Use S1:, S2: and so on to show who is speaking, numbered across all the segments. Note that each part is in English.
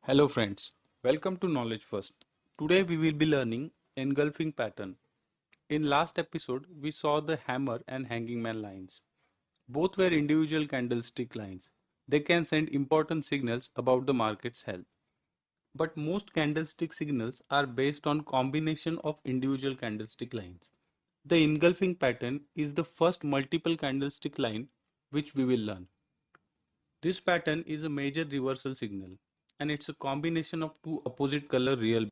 S1: Hello friends, welcome to Knowledge First. Today we will be learning engulfing pattern. In last episode we saw the hammer and hanging man lines. Both were individual candlestick lines. They can send important signals about the market's health. But most candlestick signals are based on combination of individual candlestick lines. The engulfing pattern is the first multiple candlestick line which we will learn. This pattern is a major reversal signal and it's a combination of two opposite color real.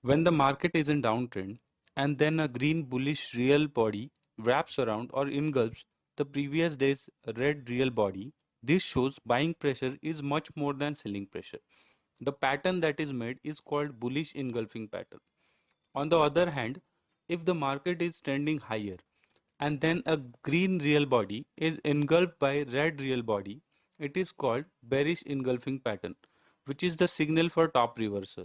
S1: When the market is in downtrend and then a green bullish real body wraps around or engulfs the previous day's red real body, this shows buying pressure is much more than selling pressure. The pattern that is made is called bullish engulfing pattern. On the other hand, if the market is trending higher and then a green real body is engulfed by red real body, it is called bearish engulfing pattern, which is the signal for top reversal.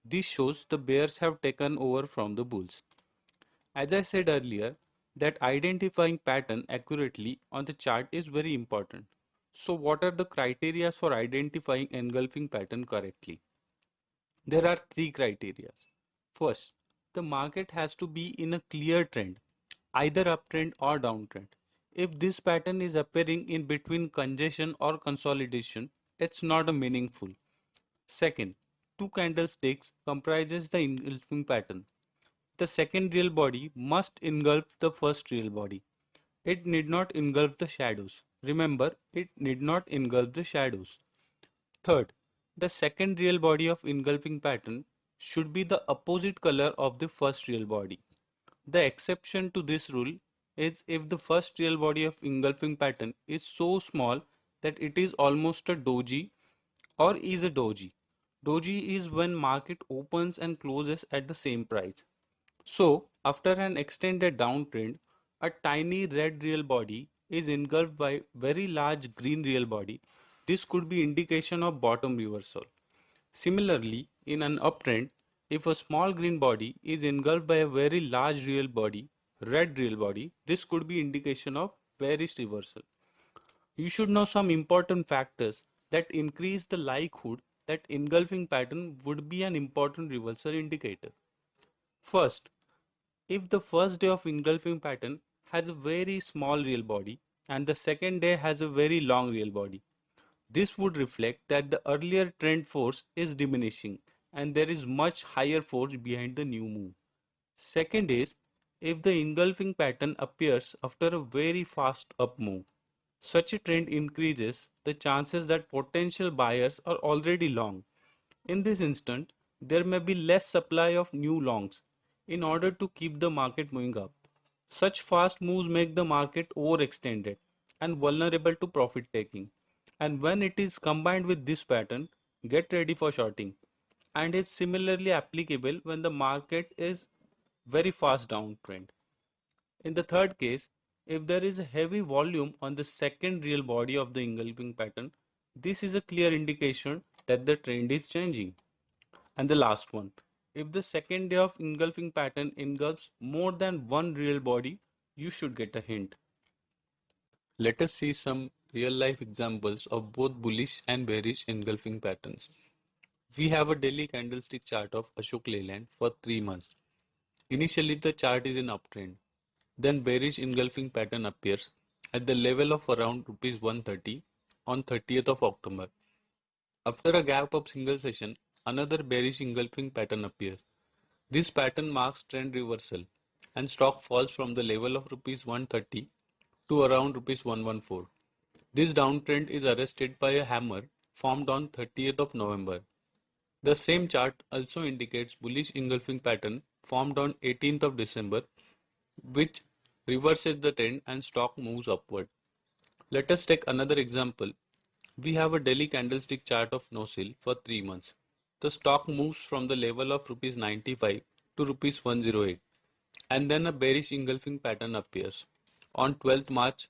S1: This shows the bears have taken over from the bulls. As I said earlier, that identifying pattern accurately on the chart is very important. So what are the criteria for identifying engulfing pattern correctly? There are three criteria. First, the market has to be in a clear trend, either uptrend or downtrend. If this pattern is appearing in between congestion or consolidation, it's not a meaningful. Second, two candlesticks comprises the engulfing pattern. The second real body must engulf the first real body. It need not engulf the shadows. Remember, it need not engulf the shadows. Third, the second real body of engulfing pattern should be the opposite color of the first real body. The exception to this rule is if the first real body of engulfing pattern is so small that it is almost a doji or is a doji. Doji is when market opens and closes at the same price. So, after an extended downtrend, a tiny red real body is engulfed by very large green real body. This could be indication of bottom reversal. Similarly, in an uptrend, if a small green body is engulfed by a very large real body, red real body, this could be indication of bearish reversal. You should know some important factors that increase the likelihood that engulfing pattern would be an important reversal indicator. First, if the first day of engulfing pattern has a very small real body and the second day has a very long real body, this would reflect that the earlier trend force is diminishing and there is much higher force behind the new move. Second is if the engulfing pattern appears after a very fast up move. Such a trend increases the chances that potential buyers are already long. In this instant, there may be less supply of new longs in order to keep the market moving up. Such fast moves make the market overextended and vulnerable to profit taking. And when it is combined with this pattern, get ready for shorting. And it's similarly applicable when the market is very fast downtrend. In the third case, if there is a heavy volume on the second real body of the engulfing pattern, this is a clear indication that the trend is changing. And the last one, if the second day of engulfing pattern engulfs more than one real body, you should get a hint. Let us see some real-life examples of both bullish and bearish engulfing patterns. We have a daily candlestick chart of Ashok Leyland for 3 months. Initially, the chart is in uptrend. Then bearish engulfing pattern appears at the level of around rupees 130 on 30th of October. After a gap of single session, another bearish engulfing pattern appears. This pattern marks trend reversal and stock falls from the level of rupees 130 to around rupees 114. This downtrend is arrested by a hammer formed on 30th of November. The same chart also indicates bullish engulfing pattern formed on 18th of December, which reverses the trend and stock moves upward. Let us take another example. We have a daily candlestick chart of NOSIL for 3 months. The stock moves from the level of rupees 95 to rupees 108 and then a bearish engulfing pattern appears on 12th March.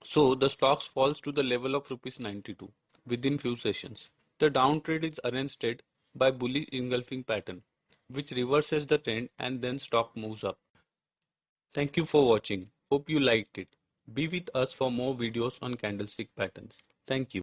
S1: So the stocks falls to the level of rupees 92 within few sessions. The downtrend is arrested by bullish engulfing pattern, which reverses the trend and then stock moves up. Thank you for watching. Hope you liked it. Be with us for more videos on candlestick patterns. Thank you.